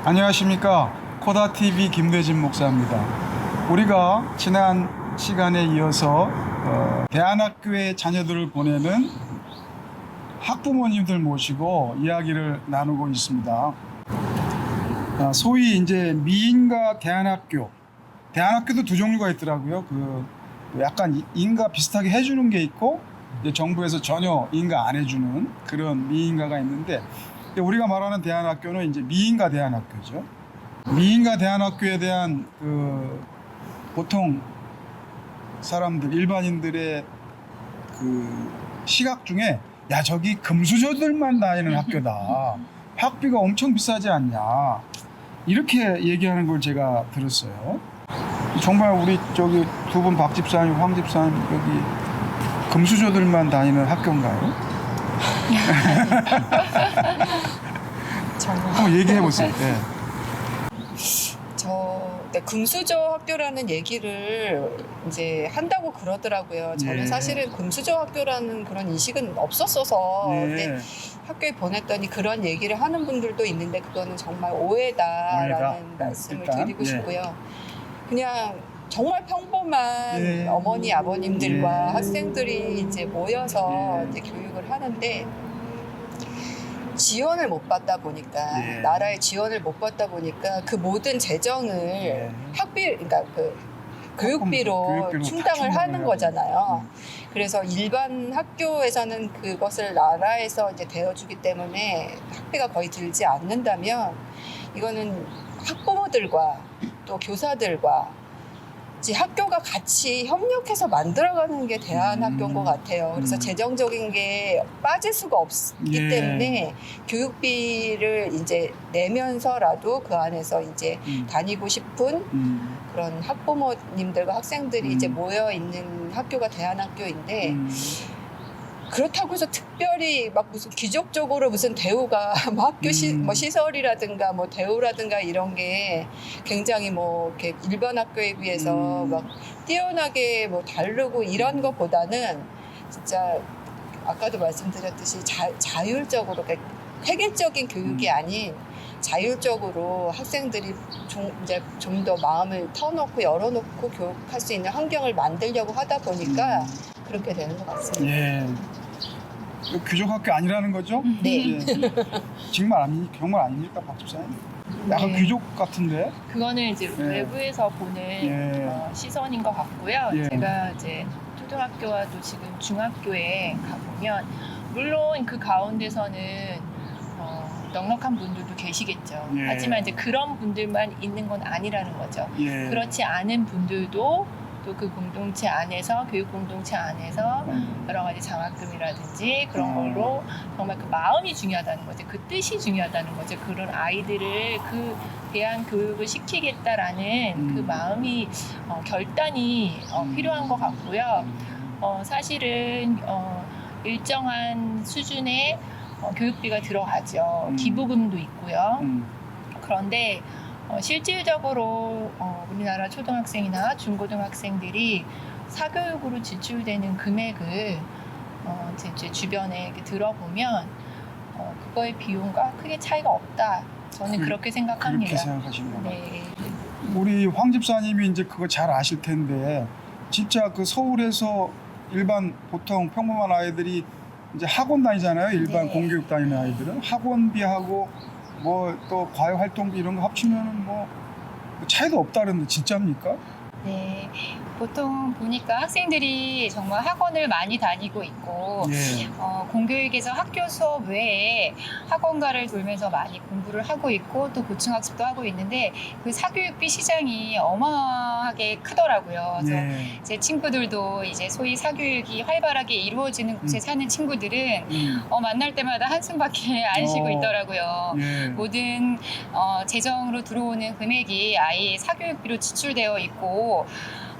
안녕하십니까. 코다TV 김대진 목사입니다. 우리가 지난 시간에 이어서 대안학교에 자녀들을 보내는 학부모님들 모시고 이야기를 나누고 있습니다. 소위 이제 미인가 대안학교, 대안학교도 두 종류가 있더라고요. 약간 인가 비슷하게 해주는 게 있고, 이제 정부에서 전혀 인가 안 해주는 그런 미인가가 있는데, 우리가 말하는 대안학교는 이제 미인가 대안학교죠. 미인가 대안학교에 대한 보통 사람들, 일반인들의 시각 중에, 야, 저기 금수저들만 다니는 학교다, 학비가 엄청 비싸지 않냐, 이렇게 얘기하는 걸 제가 들었어요. 정말 우리 저기 두 분 박 집사님, 황 집사님, 여기 금수저들만 다니는 학교인가요? 한번 얘기해 보세요. 네. 금수저 학교라는 얘기를 이제 한다고 그러더라고요. 저는 예. 사실은 금수저 학교라는 그런 인식은 없었어서 예. 근데 학교에 보냈더니 그런 얘기를 하는 분들도 있는데 그거는 정말 오해다라는 말씀을 일단, 드리고 예. 싶고요. 그냥 정말 평범한 예. 어머니 아버님들과 예. 학생들이 이제 모여서 예. 이제 교육을 하는데 지원을 못 받다 보니까 예. 나라의 지원을 못 받다 보니까 그 모든 재정을 예. 학비, 그러니까 교육비로 충당을 하는 거잖아요. 그래서 일반 학교에서는 그것을 나라에서 이제 대여주기 때문에 학비가 거의 들지 않는다면 이거는 학부모들과 또 교사들과 이제 학교가 같이 협력해서 만들어가는 게 대안학교인 것 같아요. 그래서 재정적인 게 빠질 수가 없기 예. 때문에 교육비를 이제 내면서라도 그 안에서 이제 다니고 싶은 그런 학부모님들과 학생들이 이제 모여 있는 학교가 대안학교인데 그렇다고 해서 특별히 막 무슨 기적적으로 무슨 대우가 뭐 학교 뭐 시설이라든가 뭐 대우라든가 이런 게 굉장히 뭐 이렇게 일반 학교에 비해서 막 뛰어나게 뭐 다르고 이런 것보다는 진짜 아까도 말씀드렸듯이 자율적으로 그러니까 획일적인 교육이 아닌 자율적으로 학생들이 좀 더 마음을 터놓고 열어놓고 교육할 수 있는 환경을 만들려고 하다 보니까 그렇게 되는 것 같습니다. 예. 귀족학교 아니라는 거죠? 네. 예. 정말 아닙니까, 박 집사님? 약간 네. 귀족 같은데? 그거는 이제 예. 외부에서 보는 예. 시선인 것 같고요. 예. 제가 이제 초등학교와 또 지금 중학교에 가보면 물론 그 가운데서는 넉넉한 분들도 계시겠죠. 예. 하지만 이제 그런 분들만 있는 건 아니라는 거죠. 예. 그렇지 않은 분들도 또 그 공동체 안에서 교육 공동체 안에서 여러 가지 장학금이라든지 그런 걸로 정말 그 마음이 중요하다는 거죠. 그 뜻이 중요하다는 거죠. 그런 아이들을 그 대안 교육을 시키겠다라는 그 마음이 결단이 필요한 것 같고요. 사실은 일정한 수준의 교육비가 들어가죠. 기부금도 있고요. 그런데 실질적으로 우리나라 초등학생이나 중고등학생들이 사교육으로 지출되는 금액을 제 주변에 이렇게 들어보면 그거의 비용과 크게 차이가 없다. 저는 그렇게 생각합니다. 그렇게 생각하시는 거예요? 네. 우리 황 집사님이 이제 그거 잘 아실 텐데, 진짜 그 서울에서 일반 보통 평범한 아이들이 이제 학원 다니잖아요. 일반 네. 공교육 다니는 아이들은 학원비하고 뭐 또 과외 활동비 이런 거 합치면 뭐 차이도 없다는데 진짜입니까? 네, 보통 보니까 학생들이 정말 학원을 많이 다니고 있고 예. 공교육에서 학교 수업 외에 학원가를 돌면서 많이 공부를 하고 있고 또 보충학습도 하고 있는데 그 사교육비 시장이 어마어마하게 크더라고요. 그래서 예. 제 친구들도 이제 소위 사교육이 활발하게 이루어지는 곳에 사는 친구들은 만날 때마다 한숨밖에 안 쉬고 있더라고요. 예. 모든 재정으로 들어오는 금액이 아이의 사교육비로 지출되어 있고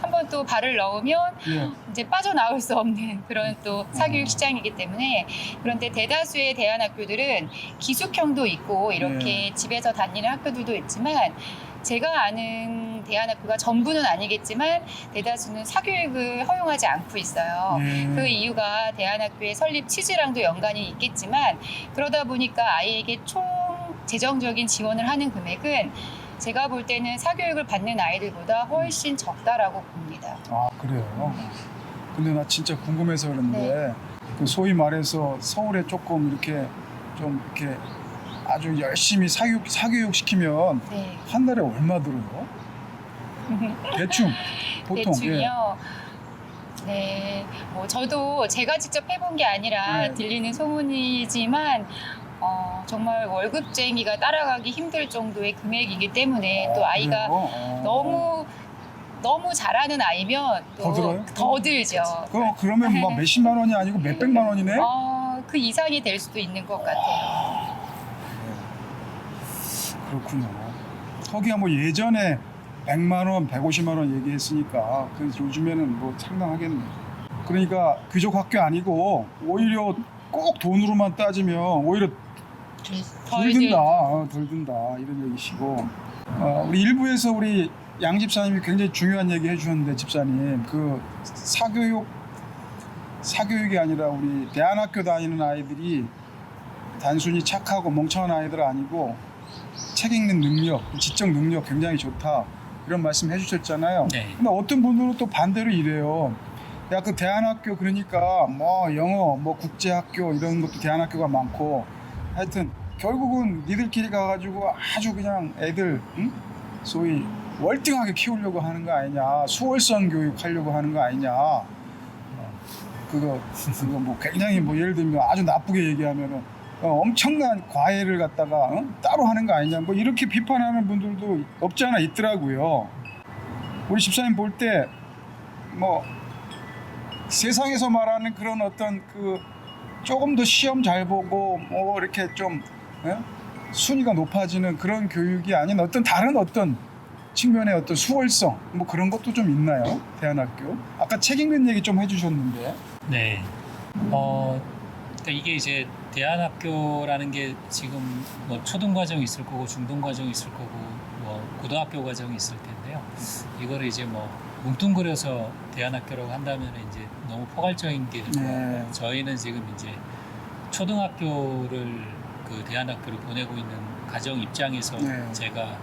한번 또 발을 넣으면 예. 이제 빠져나올 수 없는 그런 또 사교육 시장이기 때문에 그런데 대다수의 대안학교들은 기숙형도 있고 이렇게 집에서 다니는 학교들도 있지만 제가 아는 대안학교가 전부는 아니겠지만 대다수는 사교육을 허용하지 않고 있어요. 그 이유가 대안학교의 설립 취지랑도 연관이 있겠지만 그러다 보니까 아이에게 총 재정적인 지원을 하는 금액은 제가 볼 때는 사교육을 받는 아이들보다 훨씬 적다라고 봅니다. 아 그래요. 근데 나 진짜 궁금해서 그런데 네. 그 소위 말해서 서울에 조금 이렇게 좀 이렇게 아주 열심히 사교육 시키면 네. 한 달에 얼마 들어요? 대충 보통 대충이요. 네, 뭐 저도 제가 직접 해본 게 아니라 네. 들리는 소문이지만 정말 월급쟁이가 따라가기 힘들 정도의 금액이기 때문에 또 아이가 너무 잘하는 아이면 또 더 들어요? 더 들죠. 그러면 막 몇십만 원이 아니고 몇백만 원이네? 그 이상이 될 수도 있는 것 같아요. 그렇군요. 거기가 뭐 예전에 100만 원, 150만 원 얘기했으니까 그 요즘에는 뭐 상당하겠네. 그러니까 귀족 학교 아니고 오히려 꼭 돈으로만 따지면 오히려 덜 든다. 덜 든다. 이런 얘기시고. 우리 일부에서 우리 양 집사님이 굉장히 중요한 얘기 해주셨는데 집사님 그 사교육이 아니라 우리 대안학교 다니는 아이들이 단순히 착하고 멍청한 아이들 아니고 책 읽는 능력, 지적 능력 굉장히 좋다 이런 말씀 해주셨잖아요. 네. 근데 어떤 분들은 또 반대로 이래요. 야 그 대안학교 그러니까 뭐 영어, 뭐 국제학교 이런 것도 대안학교가 많고 하여튼 결국은 니들끼리 가가지고 아주 그냥 애들 소위 월등하게 키우려고 하는 거 아니냐, 수월성 교육 하려고 하는 거 아니냐. 그거 뭐 굉장히 뭐 예를 들면 아주 나쁘게 얘기하면은 엄청난 과외를 갖다가 따로 하는 거 아니냐 뭐 이렇게 비판하는 분들도 없지 않아 있더라고요. 우리 집사님 볼 때 뭐 세상에서 말하는 그런 어떤 그 조금 더 시험 잘 보고 뭐 이렇게 좀 순위가 높아지는 그런 교육이 아닌 어떤 다른 어떤 측면의 어떤 수월성 뭐 그런 것도 좀 있나요? 대안학교 아까 책 읽는 얘기 좀 해주셨는데. 네. 그러니까 이게 이제 대안학교라는 게 지금 뭐 초등 과정이 있을 거고 중등 과정이 있을 거고 뭐 고등학교 과정이 있을 텐데요. 이거를 이제 뭐 뭉뚱그려서 대안학교라고 한다면 이제 너무 포괄적인 게 되고 네. 저희는 지금 이제 초등학교를 그 대안학교를 보내고 있는 가정 입장에서 네. 제가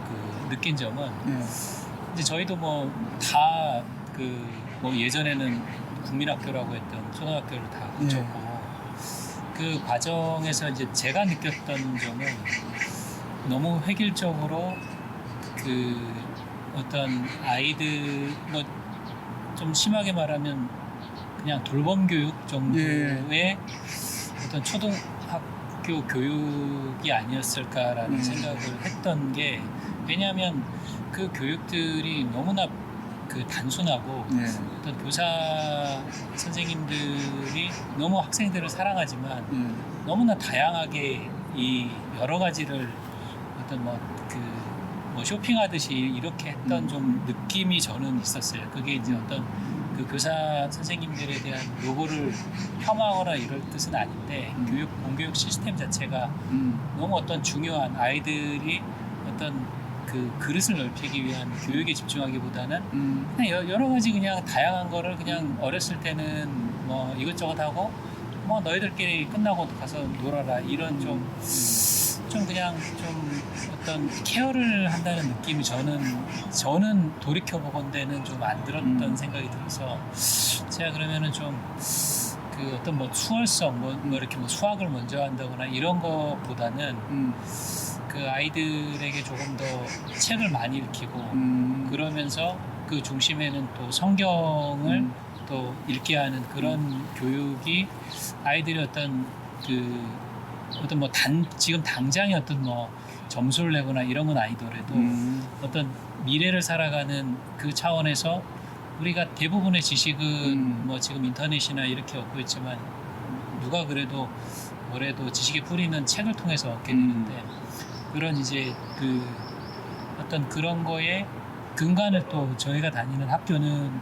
그 느낀 점은 네. 이제 저희도 뭐 다 그 뭐 예전에는 국민학교라고 했던 초등학교를 다 거쳤고 그 과정에서 이제 제가 느꼈던 점은 너무 획일적으로 그 어떤 아이들 뭐 좀 심하게 말하면 그냥 돌봄 교육 정도의 어떤 초등학교 교육이 아니었을까라는 생각을 했던 게 왜냐하면 그 교육들이 너무나 그 단순하고 어떤 교사 선생님들이 너무 학생들을 사랑하지만 너무나 다양하게 이 여러 가지를 어떤 뭐 쇼핑하듯이 이렇게 했던 좀 느낌이 저는 있었어요. 그게 이제 어떤 그 교사 선생님들에 대한 요구를 폄하하거나 이럴 뜻은 아닌데 공교육 시스템 자체가 너무 어떤 중요한 아이들이 어떤 그 그릇을 넓히기 위한 교육에 집중하기보다는 그냥 여러 가지 그냥 다양한 거를 그냥 어렸을 때는 뭐 이것저것 하고 뭐 너희들끼리 끝나고 가서 놀아라 이런 좀 그냥 좀 어떤 케어를 한다는 느낌이 저는 돌이켜보건대는 좀 안 들었던 생각이 들어서 제가 그러면은 좀 그 어떤 뭐 수월성 뭐 이렇게 뭐 수학을 먼저 한다거나 이런 거보다는 그 아이들에게 조금 더 책을 많이 읽히고 그러면서 그 중심에는 또 성경을 또 읽게 하는 그런 교육이 아이들이 어떤 뭐 지금 당장의 어떤 뭐 점수를 내거나 이런 건 아니더라도 어떤 미래를 살아가는 그 차원에서 우리가 대부분의 지식은 뭐 지금 인터넷이나 이렇게 얻고 있지만 누가 그래도 뭐래도 지식의 뿌리는 책을 통해서 얻게 되는데 그런 이제 그 어떤 그런 거에 근간을 또 저희가 다니는 학교는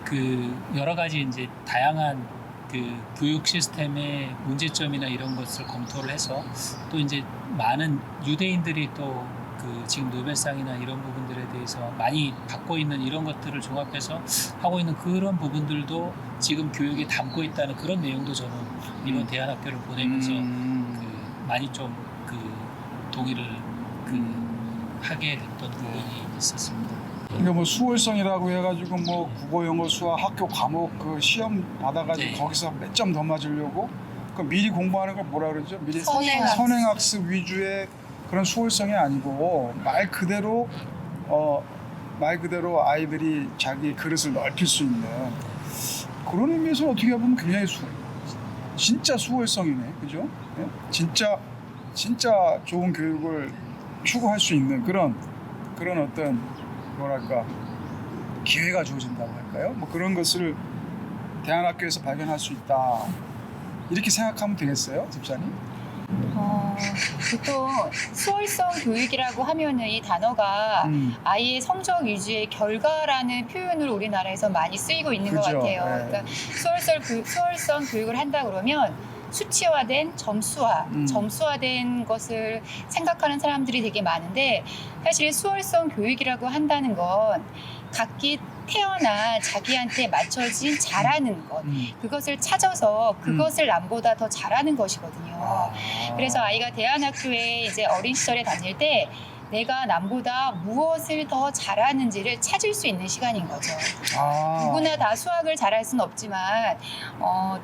그 여러 가지 이제 다양한 그 교육 시스템의 문제점이나 이런 것을 검토를 해서 또 이제 많은 유대인들이 또 그 지금 노벨상이나 이런 부분들에 대해서 많이 받고 있는 이런 것들을 종합해서 하고 있는 그런 부분들도 지금 교육에 담고 있다는 그런 내용도 저는 이번 대안학교를 보내면서 그 많이 좀 그 동의를 하게 됐던 부분이 있었습니다. 그러니까 뭐 수월성이라고 해가지고 뭐 국어, 영어, 수학, 학교 과목 그 시험 받아가지고 네. 거기서 몇 점 더 맞으려고 그 미리 공부하는 걸 뭐라 그러죠? 미리 선행학습. 선행학습 위주의 그런 수월성이 아니고 말 그대로 아이들이 자기 그릇을 넓힐 수 있는 그런 의미에서 어떻게 보면 굉장히 진짜 수월성이네, 그죠? 예? 진짜 좋은 교육을 추구할 수 있는 그런 어떤 뭐랄까 기회가 주어진다고 할까요? 뭐 그런 것을 대안학교에서 발견할 수 있다. 이렇게 생각하면 되겠어요, 집사님? 보통 수월성 교육이라고 하면은 이 단어가 아이의 성적 위주의 결과라는 표현으로 우리나라에서 많이 쓰이고 있는 것 그죠. 같아요. 네. 그러니까 수월성 교육을 한다 그러면 수치화된 점수화된 것을 생각하는 사람들이 되게 많은데 사실 수월성 교육이라고 한다는 건 각기 태어나 자기한테 맞춰진 잘하는 것 그것을 찾아서 그것을 남보다 더 잘하는 것이거든요. 그래서 아이가 대안학교에 이제 어린 시절에 다닐 때 내가 남보다 무엇을 더 잘하는지를 찾을 수 있는 시간인 거죠. 누구나 다 수학을 잘할 수는 없지만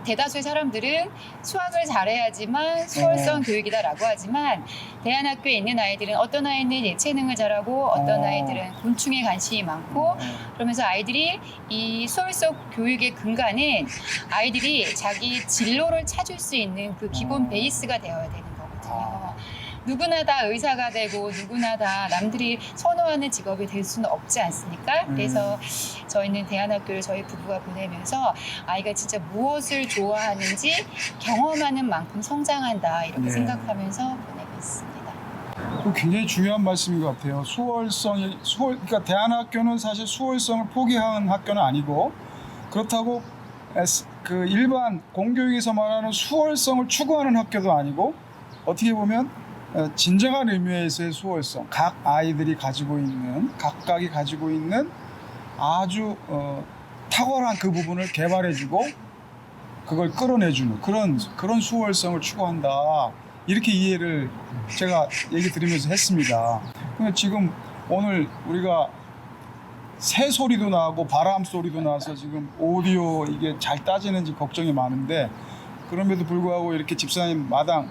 대다수의 사람들은 수학을 잘해야지만 수월성 교육이다라고 하지만 대안학교에 있는 아이들은 어떤 아이는 예체능을 잘하고 어떤 아이들은 곤충에 관심이 많고 그러면서 아이들이 이 수월성 교육의 근간은 아이들이 자기 진로를 찾을 수 있는 그 기본 베이스가 되어야 되는 거거든요. 누구나 다 의사가 되고 누구나 다 남들이 선호하는 직업이 될 수는 없지 않습니까? 그래서 저희는 대안학교를 저희 부부가 보내면서 아이가 진짜 무엇을 좋아하는지 경험하는 만큼 성장한다 이렇게 생각하면서 보내고 있습니다. 굉장히 중요한 말씀인 것 같아요. 그러니까 대안학교는 사실 수월성을 포기한 학교는 아니고 그렇다고 그 일반 공교육에서 말하는 수월성을 추구하는 학교도 아니고 어떻게 보면 진정한 의미에서의 수월성, 각각이 가지고 있는 아주 탁월한 그 부분을 개발해주고 그걸 끌어내주는 그런 수월성을 추구한다. 이렇게 이해를 제가 얘기 들으면서 했습니다. 근데 지금 오늘 우리가 새 소리도 나고 바람 소리도 나서 지금 오디오 이게 잘 따지는지 걱정이 많은데 그럼에도 불구하고 이렇게 집사님 마당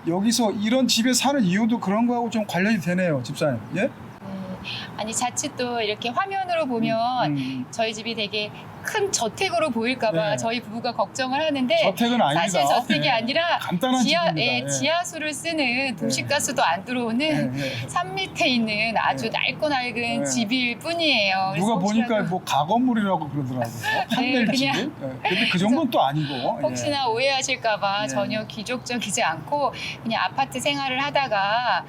여기서 이런 집에 사는 이유도 그런 거하고 좀 관련이 되네요, 집사님. 예? 아니 자칫 또 이렇게 화면으로 보면 저희 집이 되게 큰 저택으로 보일까봐 네. 저희 부부가 걱정을 하는데 저택은 아니다. 사실 저택이 아니라 간단한 집입니다. 지하수를 쓰는 도시가스도 안 들어오는 산 밑에 있는 아주 낡고 낡은 집일 뿐이에요. 누가 그래서 보니까 뭐 가건물이라고 그러더라고요. 판넬 그냥 집이. 근데 그 정도는 또 아니고. 혹시나 오해하실까봐 전혀 귀족적이지 않고 그냥 아파트 생활을 하다가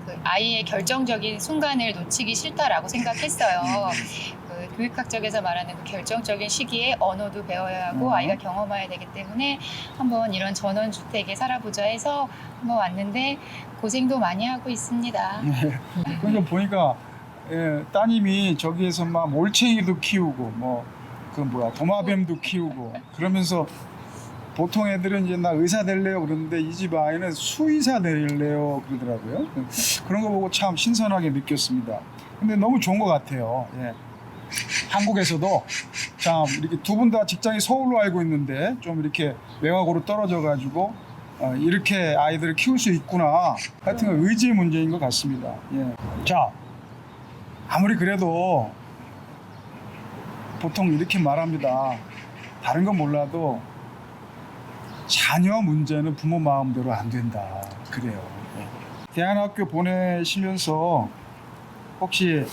그 아이의 결정적인 순간을 놓치기 싫다라고 생각했어요. 그 교육학적에서 말하는 그 결정적인 시기에 언어도 배워야 하고 아이가 경험해야 되기 때문에 한번 이런 전원주택에 살아보자 해서 한번 왔는데 고생도 많이 하고 있습니다. 그러니까 보니까 따님이 저기에서 막 몰챙이도 키우고 도마뱀도 키우고 그러면서 보통 애들은 이제 나 의사 될래요 그러는데 이 집 아이는 수의사 될래요 그러더라고요. 그런 거 보고 참 신선하게 느꼈습니다. 근데 너무 좋은 것 같아요. 한국에서도 참 이렇게 두 분 다 직장이 서울로 알고 있는데 좀 이렇게 외곽으로 떨어져 가지고 이렇게 아이들을 키울 수 있구나. 하여튼 의지의 문제인 것 같습니다. 자, 아무리 그래도 보통 이렇게 말합니다. 다른 건 몰라도 자녀 문제는 부모 마음대로 안 된다. 그래요. 대안학교 보내시면서 혹시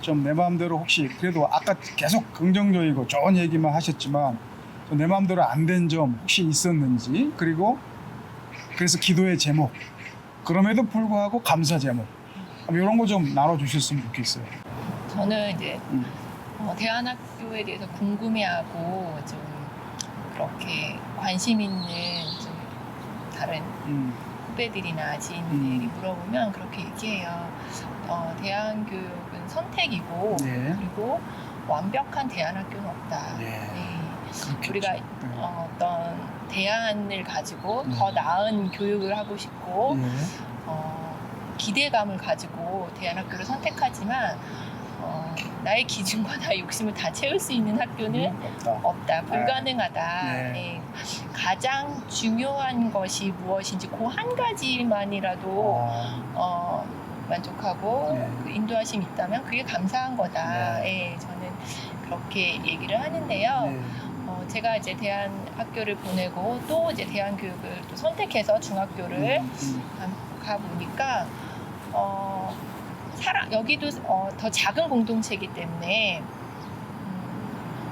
좀 내 마음대로 혹시 그래도 아까 계속 긍정적이고 좋은 얘기만 하셨지만 내 마음대로 안 된 점 혹시 있었는지 그리고 그래서 기도의 제목 그럼에도 불구하고 감사 제목 이런 거 좀 나눠주셨으면 좋겠어요. 저는 이제 대안학교에 대해서 궁금해하고 좀 그렇게 관심 있는 좀 다른 후배들이나 지인들이 물어보면 그렇게 얘기해요. 대안교육은 선택이고 그리고 완벽한 대안학교는 없다. 우리가 네. 어떤 대안을 가지고 네. 더 나은 교육을 하고 싶고 예. 기대감을 가지고 대안학교를 선택하지만 나의 기준과 나의 욕심을 다 채울 수 있는 학교는 없다, 불가능하다. 네. 예. 가장 중요한 것이 무엇인지 그 한 가지만이라도 만족하고 네. 그 인도하심이 있다면 그게 감사한 거다. 네. 예, 저는 그렇게 얘기를 하는데요. 네. 제가 이제 대한학교를 보내고 또 이제 대한교육을 또 선택해서 중학교를 가 보니까 여기도 더 작은 공동체이기 때문에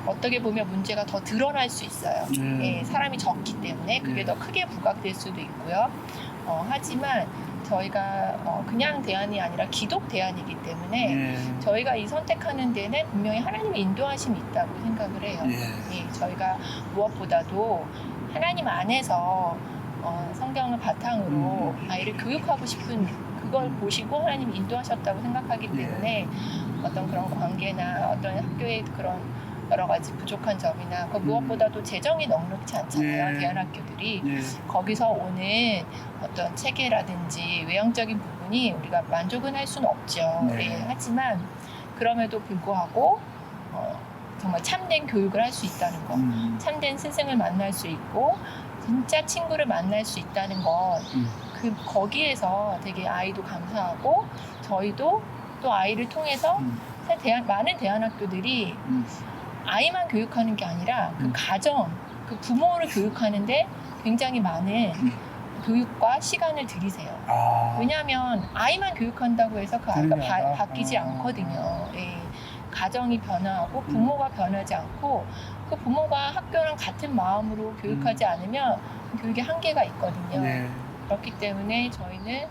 어떻게 보면 문제가 더 드러날 수 있어요. 예, 사람이 적기 때문에 그게 더 크게 부각될 수도 있고요. 하지만 저희가 그냥 대안이 아니라 기독 대안이기 때문에 저희가 이 선택하는 데는 분명히 하나님의 인도하심이 있다고 생각을 해요. 예, 저희가 무엇보다도 하나님 안에서 성경을 바탕으로 아이를 교육하고 싶은 그걸 보시고 하나님이 인도하셨다고 생각하기 때문에 어떤 그런 관계나 어떤 학교의 그런 여러 가지 부족한 점이나 그 무엇보다도 재정이 넉넉지 않잖아요. 대안학교들이 거기서 오는 어떤 체계라든지 외형적인 부분이 우리가 만족은 할 수는 없죠. 예, 하지만 그럼에도 불구하고 정말 참된 교육을 할 수 있다는 것, 참된 스승을 만날 수 있고 진짜 친구를 만날 수 있다는 것, 거기에서 되게 아이도 감사하고 저희도 또 아이를 통해서 많은 대안학교들이 아이만 교육하는 게 아니라 그 가정, 그 부모를 교육하는데 굉장히 많은 교육과 시간을 들이세요. 왜냐하면 아이만 교육한다고 해서 그 아이가 바뀌지 않거든요. 예. 가정이 변화하고 부모가 변하지 않고 그 부모가 학교랑 같은 마음으로 교육하지 않으면 교육에 한계가 있거든요. 그렇기 때문에 저희는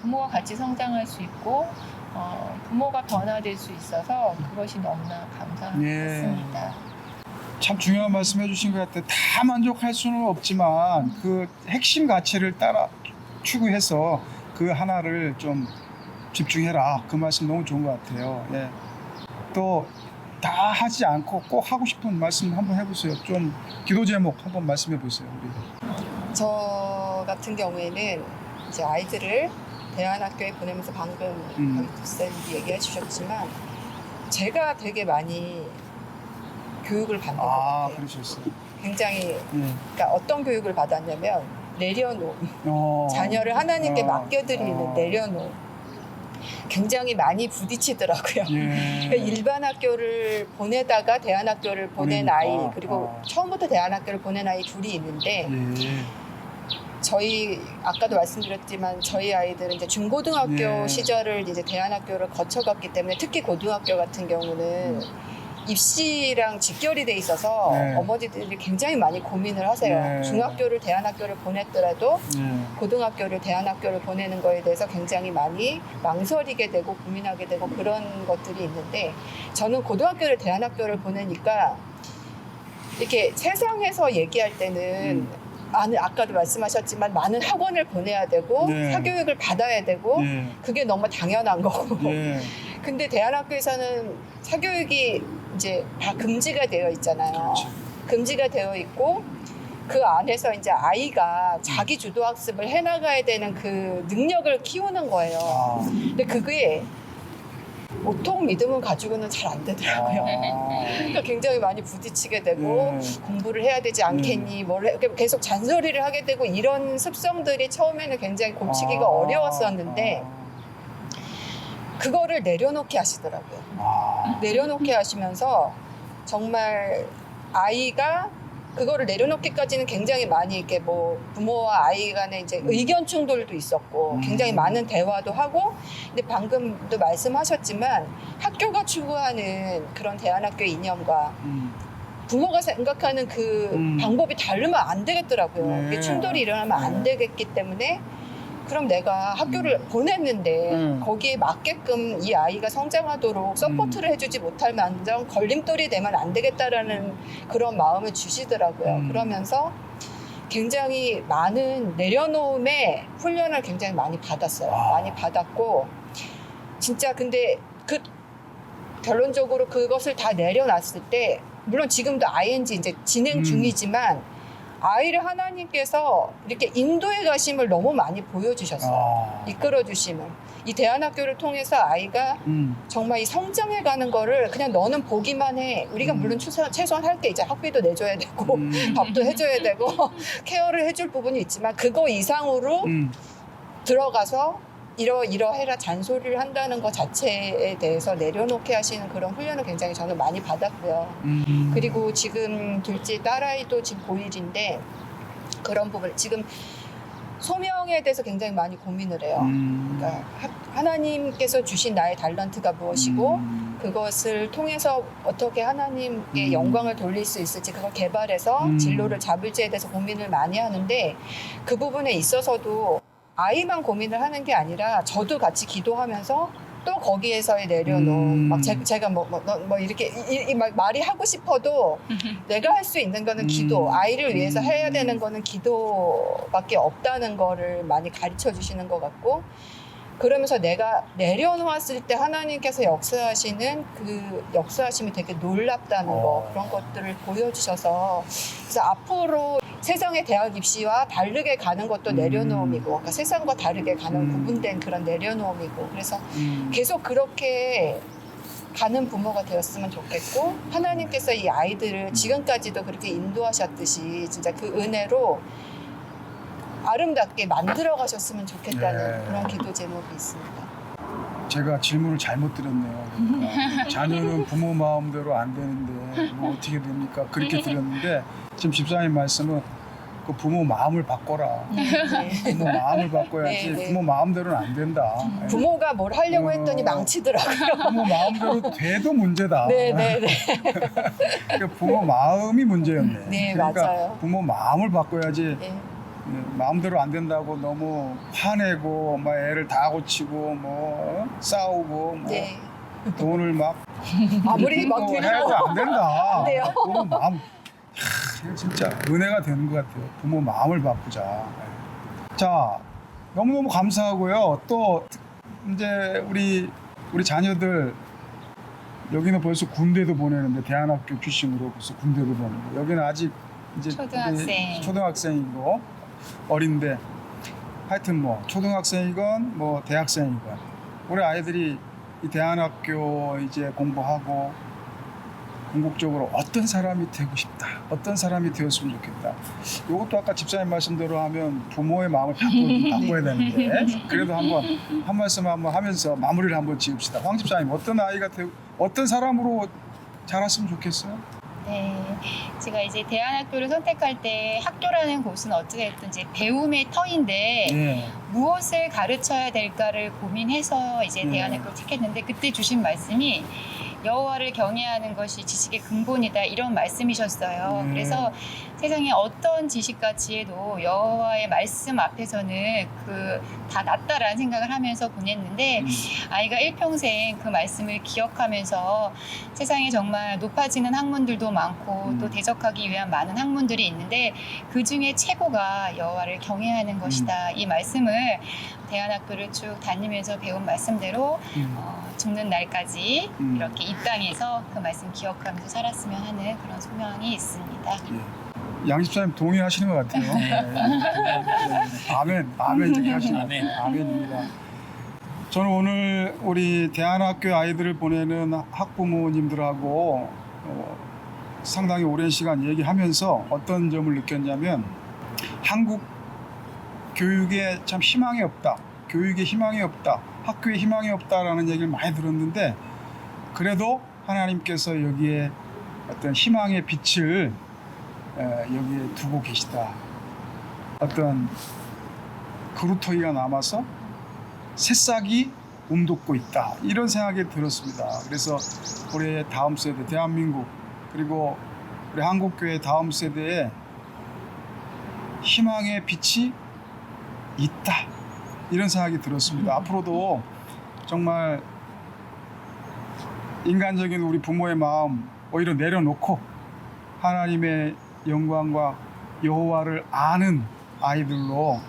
부모가 같이 성장할 수 있고 부모가 변화될 수 있어서 그것이 너무나 감사했습니다. 참 중요한 말씀 해주신 것 같아요. 다 만족할 수는 없지만 그 핵심 가치를 따라 추구해서 그 하나를 좀 집중해라. 그 말씀 너무 좋은 것 같아요. 예. 또 다 하지 않고 꼭 하고 싶은 말씀 한번 해보세요. 좀 기도 제목 한번 말씀해 보세요. 우리. 저 같은 경우에는 이제 아이들을 대안학교에 보내면서 방금 박사님이 얘기해 주셨지만 제가 되게 많이 교육을 받는 것 같아요. 그러셨어요. 굉장히 그러니까 어떤 교육을 받았냐면 내려놓음, 자녀를 하나님께 맡겨드리는 내려놓음. 굉장히 많이 부딪히더라고요. 그러니까 일반 학교를 보내다가 대안학교를 보낸 아이, 그리고 처음부터 대안학교를 보낸 아이 둘이 있는데 저희 아까도 말씀드렸지만 저희 아이들은 이제 중고등학교 시절을 이제 대안학교를 거쳐갔기 때문에 특히 고등학교 같은 경우는 입시랑 직결이 돼 있어서 어머니들이 굉장히 많이 고민을 하세요. 중학교를 대안학교를 보냈더라도 고등학교를 대안학교를 보내는 거에 대해서 굉장히 많이 망설이게 되고 고민하게 되고 그런 것들이 있는데 저는 고등학교를 대안학교를 보내니까 이렇게 세상에서 얘기할 때는 아까도 말씀하셨지만 많은 학원을 보내야 되고 사교육을 받아야 되고 그게 너무 당연한 거고 근데 대안학교에서는 사교육이 이제 다 금지가 되어 있잖아요. 금지가 되어 있고 그 안에서 이제 아이가 자기 주도 학습을 해나가야 되는 그 능력을 키우는 거예요. 근데 그게 보통 믿음을 가지고는 잘 안 되더라고요. 그러니까 굉장히 많이 부딪히게 되고 공부를 해야 되지 않겠니? 계속 잔소리를 하게 되고 이런 습성들이 처음에는 굉장히 고치기가 어려웠었는데 그거를 내려놓게 하시더라고요. 내려놓게 하시면서 정말 아이가 그거를 내려놓기까지는 굉장히 많이 이렇게 뭐 부모와 아이 간에 이제 의견 충돌도 있었고 굉장히 많은 대화도 하고 근데 방금도 말씀하셨지만 학교가 추구하는 그런 대안학교 이념과 부모가 생각하는 그 방법이 다르면 안 되겠더라고요. 이게 충돌이 일어나면 안 되겠기 때문에 그럼 내가 학교를 보냈는데 거기에 맞게끔 이 아이가 성장하도록 서포트를 해주지 못할 만정 걸림돌이 되면 안 되겠다라는 그런 마음을 주시더라고요. 그러면서 굉장히 많은 내려놓음의 훈련을 굉장히 많이 받았어요. 많이 받았고 진짜 근데 그 결론적으로 그것을 다 내려놨을 때 물론 지금도 ING 이제 진행 중이지만 아이를 하나님께서 이렇게 인도해 가심을 너무 많이 보여주셨어요. 이끌어 주심을. 이 대안학교를 통해서 아이가 정말 이 성장해가는 거를 그냥 너는 보기만 해. 우리가 물론 최소한 할 게 이제 학비도 내줘야 되고 밥도 해줘야 되고 케어를 해줄 부분이 있지만 그거 이상으로 들어가서 이러해라 잔소리를 한다는 것 자체에 대해서 내려놓게 하시는 그런 훈련을 굉장히 저는 많이 받았고요. 그리고 지금 둘째 딸아이도 지금 고1인데 그런 부분 지금 소명에 대해서 굉장히 많이 고민을 해요. 그러니까 하나님께서 주신 나의 달란트가 무엇이고 그것을 통해서 어떻게 하나님께 영광을 돌릴 수 있을지 그걸 개발해서 진로를 잡을지에 대해서 고민을 많이 하는데 그 부분에 있어서도 아이만 고민을 하는 게 아니라 저도 같이 기도하면서 또 거기에서의 내려놓음 막 제가 뭐 이렇게 말이 하고 싶어도 내가 할 수 있는 거는 기도, 아이를 위해서 해야 되는 거는 기도밖에 없다는 거를 많이 가르쳐 주시는 것 같고 그러면서 내가 내려놓았을 때 하나님께서 역사하시는 그 역사하심이 되게 놀랍다는 거 그런 것들을 보여주셔서 그래서 앞으로 세상의 대학 입시와 다르게 가는 것도 내려놓음이고 그러니까 세상과 다르게 가는 구분된 그런 내려놓음이고 그래서 계속 그렇게 가는 부모가 되었으면 좋겠고 하나님께서 이 아이들을 지금까지도 그렇게 인도하셨듯이 진짜 그 은혜로 아름답게 만들어 가셨으면 좋겠다는 그런 기도 제목이 있습니다. 제가 질문을 잘못 드렸네요. 그러니까 자녀는 부모 마음대로 안 되는데 뭐 어떻게 됩니까? 그렇게 드렸는데 지금 집사님 말씀은 그 부모 마음을 바꿔라. 부모 마음을 바꿔야지 네, 네. 부모 마음대로는 안 된다. 부모가 뭘 하려고 했더니 망치더라고요. 부모 마음대로 돼도 문제다. 네네네. 그러니까 부모 마음이 문제였네. 네, 그러니까 맞아요. 부모 마음을 바꿔야지 네. 마음대로 안 된다고 너무 화내고 막 애를 다 고치고 뭐 싸우고 뭐 네. 돈을 막 아무리 막 뭐 드리고 해도 안 된다. 안 돼요. 부모 마음 이거 진짜 은혜가 되는 것 같아요. 부모 마음을 바꾸자. 자 너무너무 감사하고요. 또 이제 우리 자녀들 여기는 벌써 군대도 보내는데 대안학교 출신으로 벌써 군대도 보내고 여기는 아직 이제 초등학생이고 어린데 하여튼 뭐 초등학생이건 뭐 대학생이건 우리 아이들이 이 대안학교 이제 공부하고 궁극적으로 어떤 사람이 되고 싶다, 어떤 사람이 되었으면 좋겠다. 이것도 아까 집사님 말씀대로 하면 부모의 마음을 바꿔야 되는데 그래도 한 말씀 한번 하면서 마무리를 한번 지읍시다. 황 집사님 어떤 아이가 되고 어떤 사람으로 자랐으면 좋겠어요? 네, 제가 이제 대안학교를 선택할 때 학교라는 곳은 어찌됐든 이제 배움의 터인데 네. 무엇을 가르쳐야 될까를 고민해서 이제 대안학교를 택했는데 그때 주신 말씀이 여호와를 경외하는 것이 지식의 근본이다 이런 말씀이셨어요. 그래서 세상에 어떤 지식과 지혜도 여호와의 말씀 앞에서는 다 낫다라는 생각을 하면서 보냈는데 아이가 일평생 그 말씀을 기억하면서 세상에 정말 높아지는 학문들도 많고 또 대적하기 위한 많은 학문들이 있는데 그 중에 최고가 여호와를 경외하는 것이다. 이 말씀을 대안학교를 쭉 다니면서 배운 말씀대로 죽는 날까지 이렇게 이 땅에서 그 말씀 기억하면서 살았으면 하는 그런 소명이 있습니다. 양 집사님 동의하시는 것 같아요. 아멘 이렇게 하시는 아멘입니다. 저는 오늘 우리 대안학교 아이들을 보내는 학부모님들하고 상당히 오랜 시간 얘기하면서 어떤 점을 느꼈냐면 한국 교육에 참 희망이 없다. 교육에 희망이 없다. 학교에 희망이 없다라는 얘기를 많이 들었는데 그래도 하나님께서 여기에 어떤 희망의 빛을 여기에 두고 계시다. 어떤 그루터기가 남아서 새싹이 움돋고 있다. 이런 생각이 들었습니다. 그래서 우리 다음 세대, 대한민국 그리고 우리 한국교회 다음 세대에 희망의 빛이 있다. 이런 생각이 들었습니다. 앞으로도 정말 인간적인 우리 부모의 마음 오히려 내려놓고 하나님의 영광과 여호와를 아는 아이들로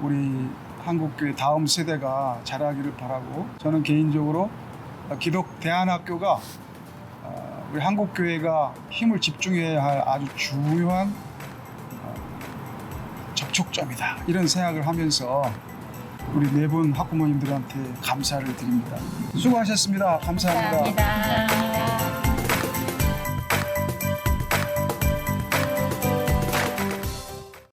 우리 한국교회 다음 세대가 자라기를 바라고 저는 개인적으로 기독 대안학교가 우리 한국교회가 힘을 집중해야 할 아주 중요한 접촉점이다. 이런 생각을 하면서 우리 네 분 학부모님들한테 감사를 드립니다. 수고하셨습니다. 감사합니다. 감사합니다.